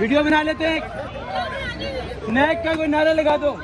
Video बना लेते हैं, नेक का कोई नारा लगा दो।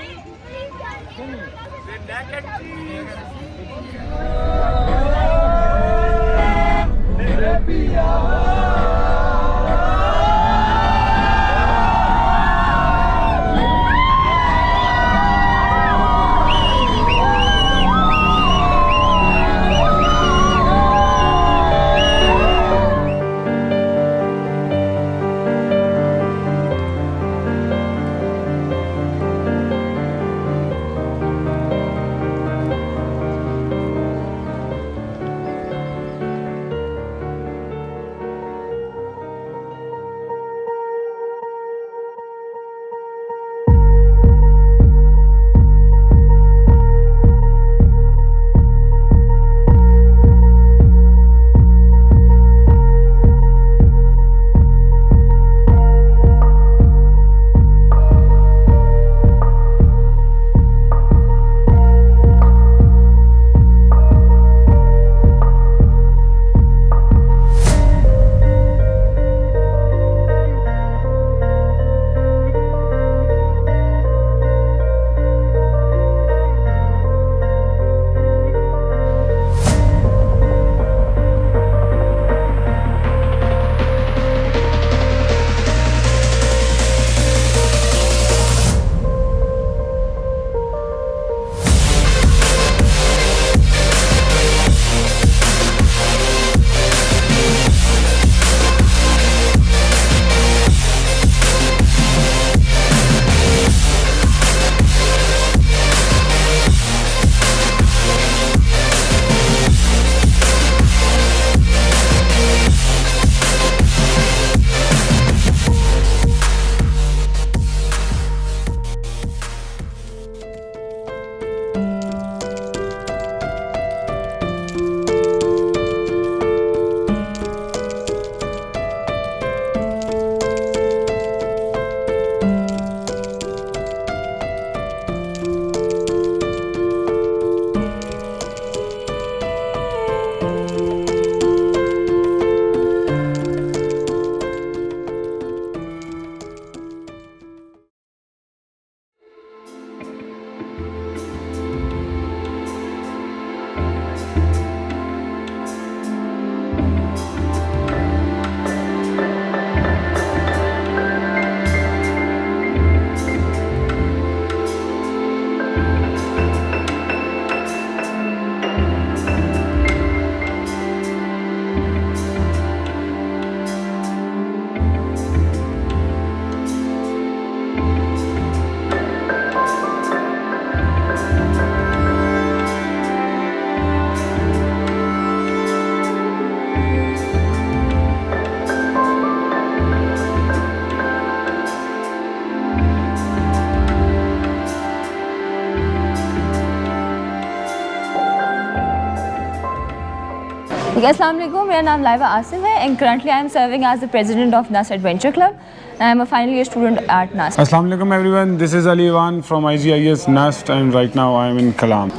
Assalamu alaikum, मेरा नाम लाइवा आसिफ है and currently I am serving as the president of NAST Adventure Club and I am a final year student at NAST. Assalamu alaikum everyone, this is Ali Ivan from IGIS NAST and right now I am in Kalam.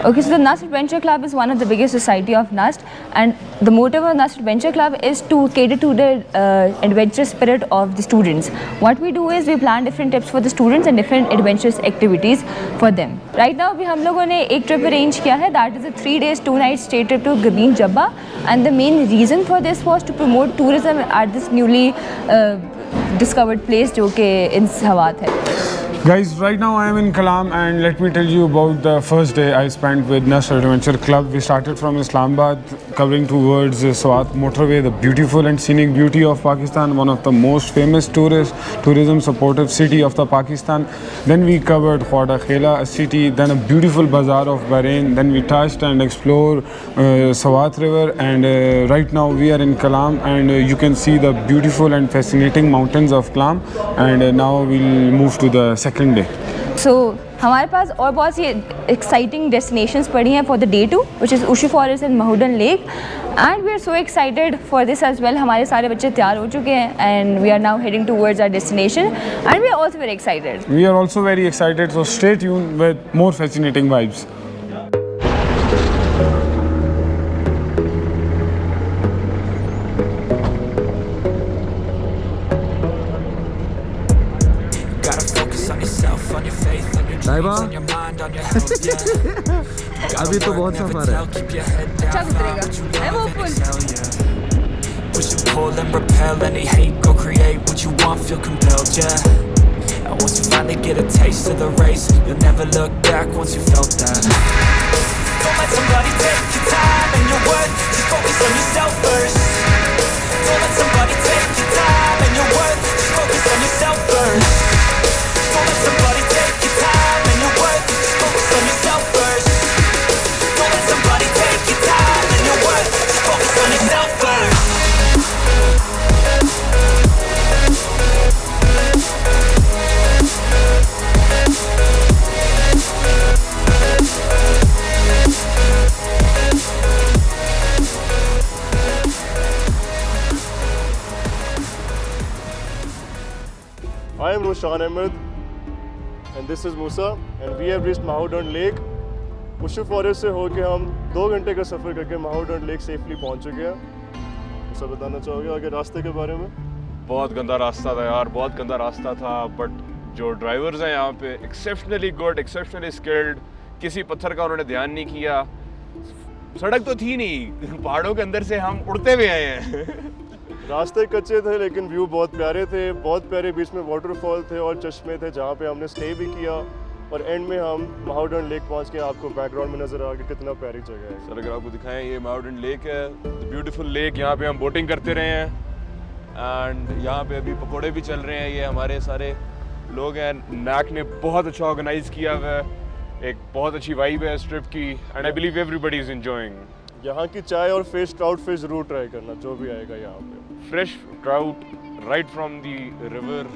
Okay, so the NAST Adventure Club is one of the biggest society of NAST and the motive of NAST Adventure Club is to cater to the adventurous spirit of the students. What we do is we plan different trips for the students and different adventurous activities for them. Right now अभी हम लोगों ने एक trip arrange किया है, that is a 3 days 2 nights stay trip to Gabeen Jabba and the main reason for this was to promote tourism at this newly discovered place जो कि इन सवात है. Guys, right now I am in Kalam and let me tell you about the first day I spent with NAST Adventure Club. We started from Islamabad covering towards Swat motorway, the beautiful and scenic beauty of Pakistan, one of the most famous tourism supportive city of the Pakistan. Then we covered Khwada Khela, a city, then a beautiful bazaar of Bahrain. Then we touched and explored Swat river and right now we are in Kalam and you can see the beautiful and fascinating mountains of Kalam and now we'll move to the second day. So हमारे पास और बहुत सी exciting destinations पड़ी हैं for the day 2 which is Ushu Forest and Mahudan Lake and we are so excited for this as well. हमारे सारे बच्चे तैयार हो चुके हैं and we are now heading towards our destination and we are also very excited. We are also very excited, so stay tuned with more fascinating vibes. साहिबा अभी तो बहुत सफर है। अच्छा गुजरेगा है वो पुल। Push and pull and repel any hate. Go create what you want, feel compelled, yeah. And once you finally get a taste of the race, you'll never look back once you felt that. Don't let somebody take your time and your worth. Just focus on yourself first. Don't let somebody take your time and your worth. Just focus on yourself first. Don't let somebody take your time and your worth. Just focus on yourself first. Don't let somebody take your time and your worth. Just focus on yourself first. I am Roshan Ahmed and this is Musa and we have reached Mahowdund Lake. पुशु forest से होके हम 2 घंटे का सफ़र करके माहौडंड lake safely पहुंच चुके हैं। सब बताना चाहोगे आगे रास्ते के बारे में? बहुत गंदा रास्ता था यार, बहुत गंदा रास्ता था, बट जो ड्राइवर्स हैं यहाँ पे एक्सेप्शनली गुड, एक्सेप्शनली स्किल्ड। किसी पत्थर का उन्होंने ध्यान नहीं किया। सड़क तो थी नहीं, पहाड़ों के अंदर से हम उड़ते हुए आए हैं। रास्ते कच्चे थे लेकिन व्यू बहुत प्यारे थे, बहुत प्यारे। बीच में वाटरफॉल थे और चश्मे थे जहाँ पे हमने स्टे भी किया और एंड में हम माहौडंड लेक पहुँच के आपको बैकग्राउंड में नज़र आ गया कितना प्यारी जगह है। सर अगर आपको दिखाएं, ये माहौडंड लेक है, द ब्यूटीफुल लेक। यहाँ पे हम बोटिंग करते रहे हैं एंड यहाँ पे अभी पकौड़े भी चल रहे हैं। ये हमारे सारे लोग हैं, नैक ने बहुत अच्छा ऑर्गेनाइज किया हुआ है, एक बहुत अच्छी वाइब है इस ट्रिप की and I believe everybody is enjoying. यहाँ की चाय और फिश, ट्राउट फिश ज़रूर ट्राई करना जो भी आएगा यहाँ पे। Fresh trout right from the river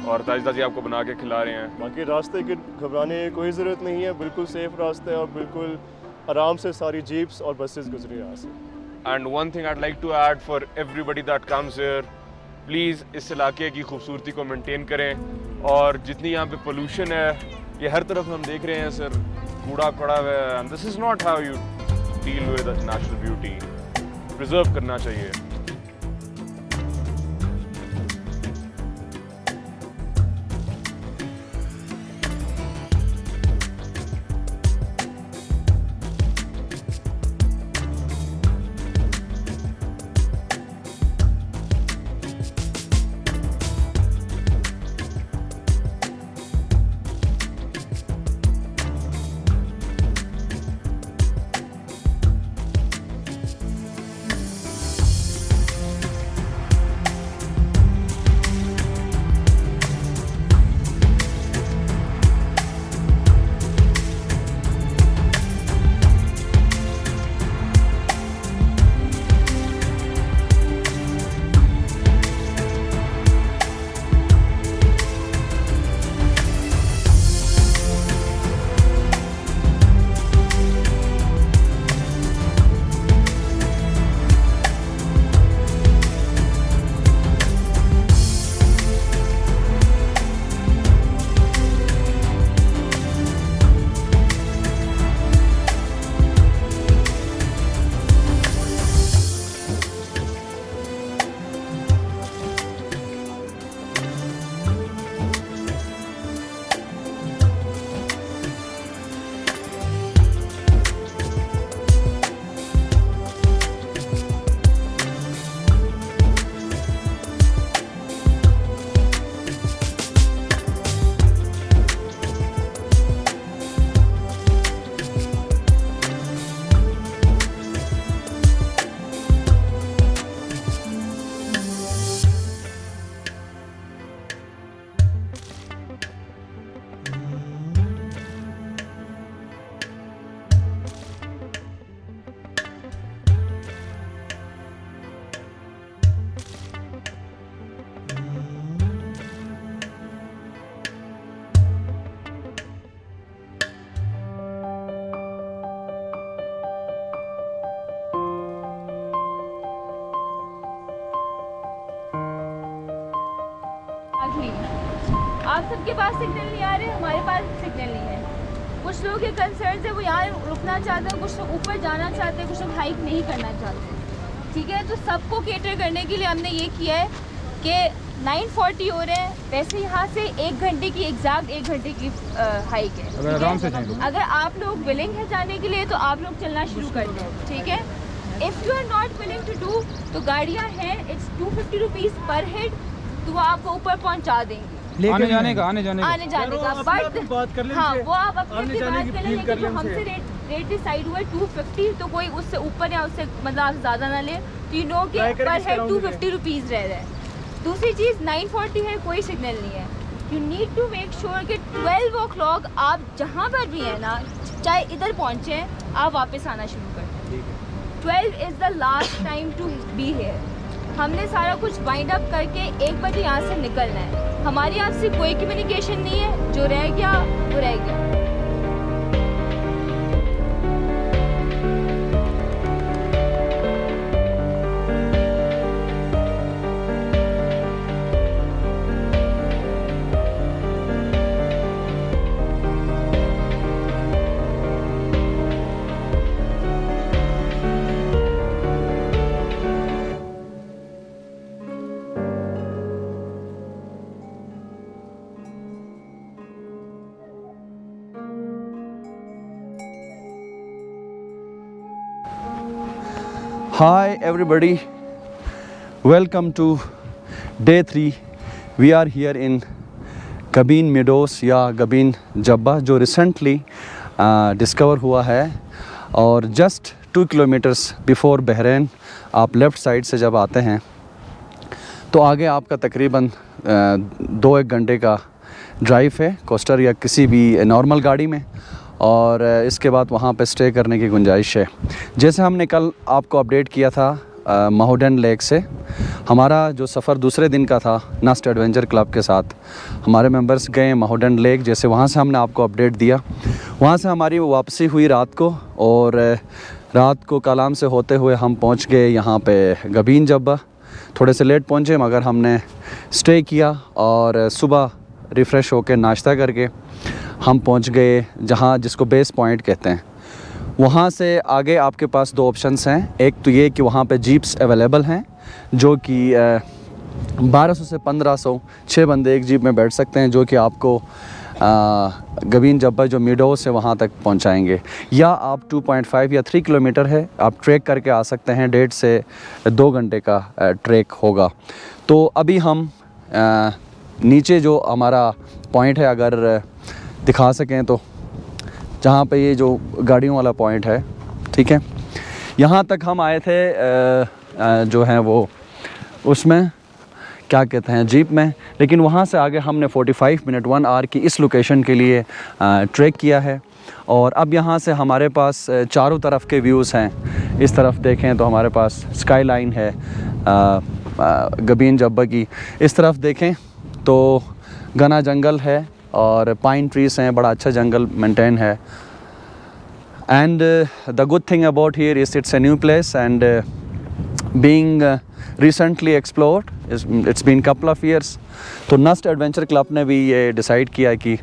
और ताज़ी ताज़ी आपको बना के खिला रहे हैं। बाकी रास्ते की घबराने की कोई ज़रूरत नहीं है, बिल्कुल सेफ रास्ता है और बिल्कुल आराम से सारी जीप्स और बसेस गुजरी यहाँ से। And one thing I'd like to add for everybody that comes here, please इस इलाके की खूबसूरती को मेंटेन करें। और जितनी यहाँ पे पोल्यूशन है, ये हर तरफ हम देख रहे हैं सर, कूड़ा पड़ा हुआ है and this is not how you deal with natural beauty. Preserve करना चाहिए। आप सबके पास सिग्नल नहीं आ रहे, हमारे पास सिग्नल नहीं है। कुछ लोग के कंसर्न है वो यहाँ रुकना चाहते हैं, कुछ लोग ऊपर जाना चाहते हैं, कुछ लोग हाइक नहीं करना चाहते। ठीक है, तो सबको केटर करने के लिए हमने ये किया है कि 9:40 हो रहे हैं। वैसे यहाँ से 1 घंटे की एग्जैक्ट 1 घंटे की हाइक है। अगर आराम से चलें। अगर आप लोग विलिंग है जाने के लिए तो आप लोग चलना शुरू कर दें, ठीक है। If you are not willing to do तो गाड़ियाँ हैं, इट्स 250 रुपीज़ पर हेड, तो वो आपको ऊपर पहुँचा देंगी आने जाने का आने जाने का। बट हाँ, वो आप अपनी बात कर लें, लेकिन जो हमसे रेट डिसाइड हुआ है 250, तो कोई उससे ऊपर या उससे मतलब आप ज़्यादा ना लें, तो यू नो कि पर हेड 250 रुपीज़ रह रहा है। दूसरी चीज़ 9:40 है, कोई सिग्नल नहीं है। You need to make sure कि 12 o'clock आप जहाँ पर भी हैं ना, चाहे इधर पहुँचे, आप वापस आना शुरू कर दें। 12 is the last time to be here. हमने सारा कुछ वाइंड अप करके 1 बजे यहाँ से निकलना है। हमारी आपसे कोई कम्युनिकेशन नहीं है, जो रह गया वो रह गया। Hi everybody, welcome to day 3. We are here in Gabin Meadows या गबीन जब्बा, जो रिसेंटली डिस्कवर हुआ है। और जस्ट 2 किलोमीटर्स बिफोर बहरैन आप लेफ़्ट साइड से जब आते हैं तो आगे आपका तकरीबन 2-1 घंटे का ड्राइव है कोस्टर या किसी भी नॉर्मल गाड़ी में, और इसके बाद वहाँ पे स्टे करने की गुंजाइश है। जैसे हमने कल आपको अपडेट किया था माहौडन लेक से, हमारा जो सफ़र दूसरे दिन का था नस्ट एडवेंचर क्लब के साथ, हमारे मेंबर्स गए माहौडन लेक। जैसे वहाँ से हमने आपको अपडेट दिया, वहाँ से हमारी वापसी हुई रात को, और रात को कालाम से होते हुए हम पहुँच गए यहाँ पे गबीन जब्बा। थोड़े से लेट पहुँचे, मगर हमने स्टे किया और सुबह रिफ़्रेश होकर नाश्ता करके हम पहुंच गए जहां जिसको बेस पॉइंट कहते हैं। वहां से आगे आपके पास 2 ऑप्शंस हैं। एक तो ये कि वहां पे जीप्स अवेलेबल हैं जो कि 1200 से 1500 6 बंदे एक जीप में बैठ सकते हैं, जो कि आपको गबीन जब्बा जो मीडोस है वहाँ तक पहुँचाएँगे। या आप 2.5 या 3 किलोमीटर है, आप ट्रैक करके आ सकते हैं। 1.5 से 2 घंटे का ट्रैक होगा। तो अभी हम नीचे जो हमारा पॉइंट है, अगर दिखा सकें तो, जहाँ पे ये जो गाड़ियों वाला पॉइंट है, ठीक है, यहाँ तक हम आए थे जो है वो उसमें क्या कहते हैं जीप में। लेकिन वहाँ से आगे हमने 45 मिनट 1 आवर की इस लोकेशन के लिए ट्रैक किया है। और अब यहाँ से हमारे पास चारों तरफ के व्यूज़ हैं। इस तरफ देखें तो हमारे पास स्काई लाइन है गबीन जब्बा की। इस तरफ देखें तो घना जंगल है और पाइन ट्रीज़ हैं, बड़ा अच्छा जंगल मेंटेन है। And the good thing about here is it's a new place and being recently explored, it's been couple of years. तो नस्ट एडवेंचर क्लब ने भी ये डिसाइड किया कि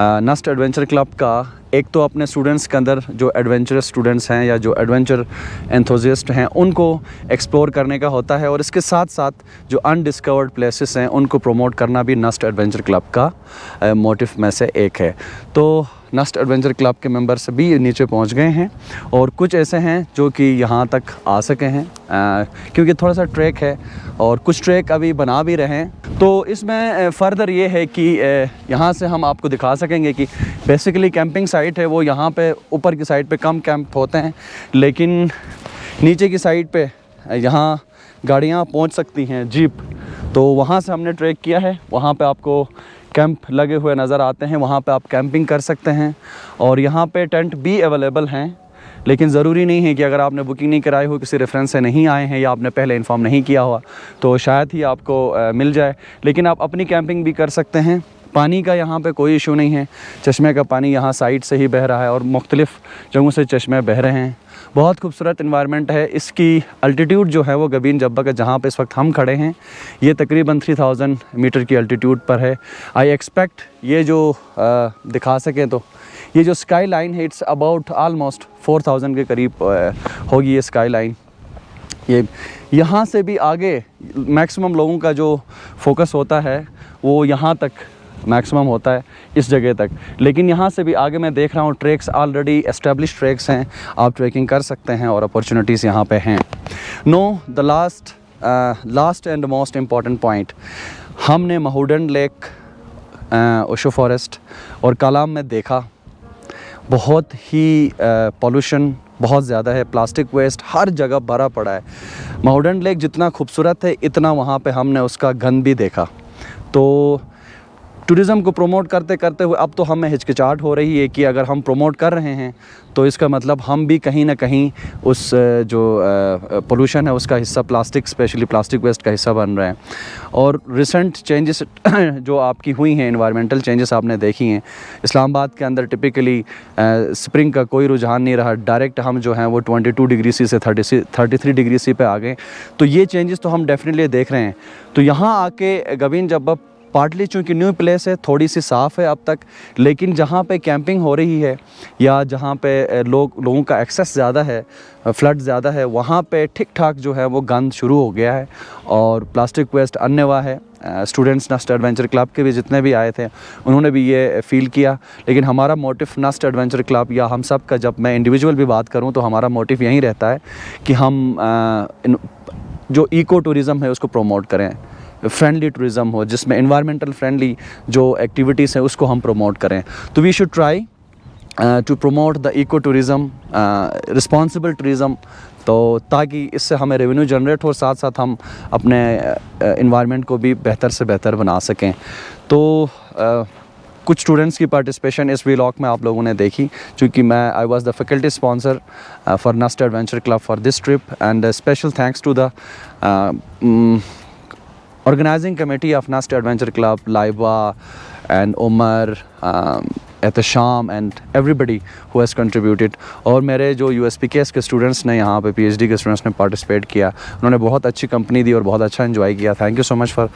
नस्ट एडवेंचर क्लब का एक तो अपने स्टूडेंट्स के अंदर जो एडवेंचरस स्टूडेंट्स हैं या जो एडवेंचर एंथुसियास्ट हैं उनको एक्सप्लोर करने का होता है, और इसके साथ साथ जो अनडिस्कवर्ड प्लेसेस हैं उनको प्रमोट करना भी नस्ट एडवेंचर क्लब का मोटिव में से एक है। तो नस्ट एडवेंचर क्लब के मेंबर्स भी नीचे पहुंच गए हैं, और कुछ ऐसे हैं जो कि यहाँ तक आ सके हैं क्योंकि थोड़ा सा ट्रैक है, और कुछ ट्रैक अभी बना भी रहे हैं। तो इसमें फ़र्दर ये है कि यहाँ से हम आपको दिखा सकेंगे कि बेसिकली कैंपिंग साइट है वो यहाँ पे ऊपर की साइड पे कम कैंप होते हैं, लेकिन नीचे की साइड पे यहाँ गाड़ियाँ पहुँच सकती हैं, जीप। तो वहाँ से हमने ट्रैक किया है, वहाँ पे आपको कैंप लगे हुए नज़र आते हैं, वहाँ पे आप कैंपिंग कर सकते हैं। और यहाँ पे टेंट भी अवेलेबल हैं, लेकिन ज़रूरी नहीं है कि अगर आपने बुकिंग नहीं कराई हो, किसी रेफरेंस से नहीं आए हैं या आपने पहले इन्फॉर्म नहीं किया हुआ, तो शायद ही आपको मिल जाए। लेकिन आप अपनी कैंपिंग भी कर सकते हैं। पानी का यहाँ पे कोई इशू नहीं है, चश्मे का पानी यहाँ साइड से ही बह रहा है और मुख्तलिफ़ जगहों से चश्मे बह रहे हैं। बहुत खूबसूरत इन्वायरमेंट है। इसकी अल्टीट्यूड जो है वो गबीन जब्बा का जहाँ पे इस वक्त हम खड़े हैं ये तकरीबन 3000 मीटर की अल्टीट्यूड पर है। आई एक्सपेक्ट ये जो दिखा सकें तो ये जो स्काई लाइन है इट्स अबाउट आलमोस्ट 4000 के करीब होगी ये स्काई लाइन। ये यहाँ से भी आगे मैक्सिमम लोगों का जो फोकस होता है वो यहाँ तक मैक्सिमम होता है, इस जगह तक। लेकिन यहाँ से भी आगे मैं देख रहा हूँ ट्रैक्स ऑलरेडी एस्टेब्लिश ट्रैक्स हैं, आप ट्रैकिंग कर सकते हैं और अपॉर्चुनिटीज़ यहाँ पे हैं। Know the last and most important point, हमने महूडन लेक, ओशो फॉरेस्ट और कलाम में देखा, बहुत ही पॉल्यूशन बहुत ज़्यादा है, प्लास्टिक वेस्ट हर जगह भरा पड़ा है। महूडन लेक जितना खूबसूरत है इतना वहाँ पे हमने उसका गंद भी देखा। तो टूरिज़म को प्रमोट करते करते हुए अब तो हमें हिचकिचाहट हो रही है कि अगर हम प्रमोट कर रहे हैं तो इसका मतलब हम भी कहीं ना कहीं उस जो पोल्यूशन है उसका हिस्सा, प्लास्टिक स्पेशली प्लास्टिक वेस्ट का हिस्सा बन रहे हैं। और रिसेंट चेंजेस जो आपकी हुई हैं, एनवायरमेंटल चेंजेस आपने देखी हैं, इस्लामाबाद के अंदर टिपिकली स्प्रिंग का कोई रुझान नहीं रहा, डायरेक्ट हम जो हैं वो 22 डिग्री सी से 33 डिग्री सी पे आ गए। तो ये चेंजेस तो हम डेफिनेटली देख रहे हैं। तो यहाँ आके गबीन जब्बा पार्टली चूँकि न्यू प्लेस है, थोड़ी सी साफ़ है अब तक, लेकिन जहाँ पे कैंपिंग हो रही है या जहाँ पे लोगों का एक्सेस ज़्यादा है, फ्लड ज़्यादा है, वहाँ पे ठीक ठाक जो है वो गंद शुरू हो गया है और प्लास्टिक वेस्ट अन्यवा है। स्टूडेंट्स नस्ट एडवेंचर क्लब के भी जितने भी आए थे उन्होंने भी ये फ़ील किया। लेकिन हमारा मोटिव नस्ट एडवेंचर क्लब या हम सब का, जब मैं इंडिविजुअल भी बात करूँ तो हमारा मोटिव यही रहता है कि हम जो इको टूरिज़म है उसको प्रमोट करें, फ्रेंडली टूरिज़म हो जिसमें एनवायरमेंटल फ्रेंडली जो एक्टिविटीज़ हैं उसको हम प्रमोट करें। तो we should try to promote the eco tourism, responsible tourism, तो ताकि इससे हमें रेवेन्यू जनरेट हो, साथ साथ हम अपने एनवायरनमेंट को भी बेहतर से बेहतर बना सकें। तो कुछ स्टूडेंट्स की पार्टिसिपेशन इस व्लॉग में आप लोगों ने देखी, क्योंकि I was the faculty sponsor for NIST adventure club for this trip, and special thanks to the organizing committee of Nast Adventure Club, Laiba and Omar, Etasham and everybody who has contributed। और मेरे जो USPKS के students ने यहाँ पे PhD के students ने participate किया, उन्होंने बहुत अच्छी कंपनी दी और बहुत अच्छा एंजॉय किया। Thank you so much for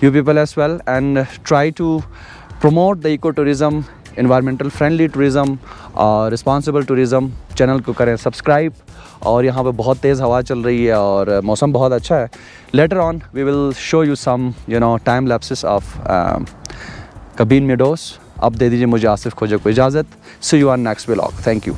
you people as well, and try to promote the eco tourism, environmental friendly tourism और रिस्पॉन्सिबल टूरिज़म। चैनल को करें सब्सक्राइब। और यहाँ पे बहुत तेज़ हवा चल रही है और मौसम बहुत अच्छा है। Later on we will show you some time lapses of cabin meadows. अब दे दीजिए मुझे आसिफ खोजे को इजाज़त। See you on next vlog. Thank you.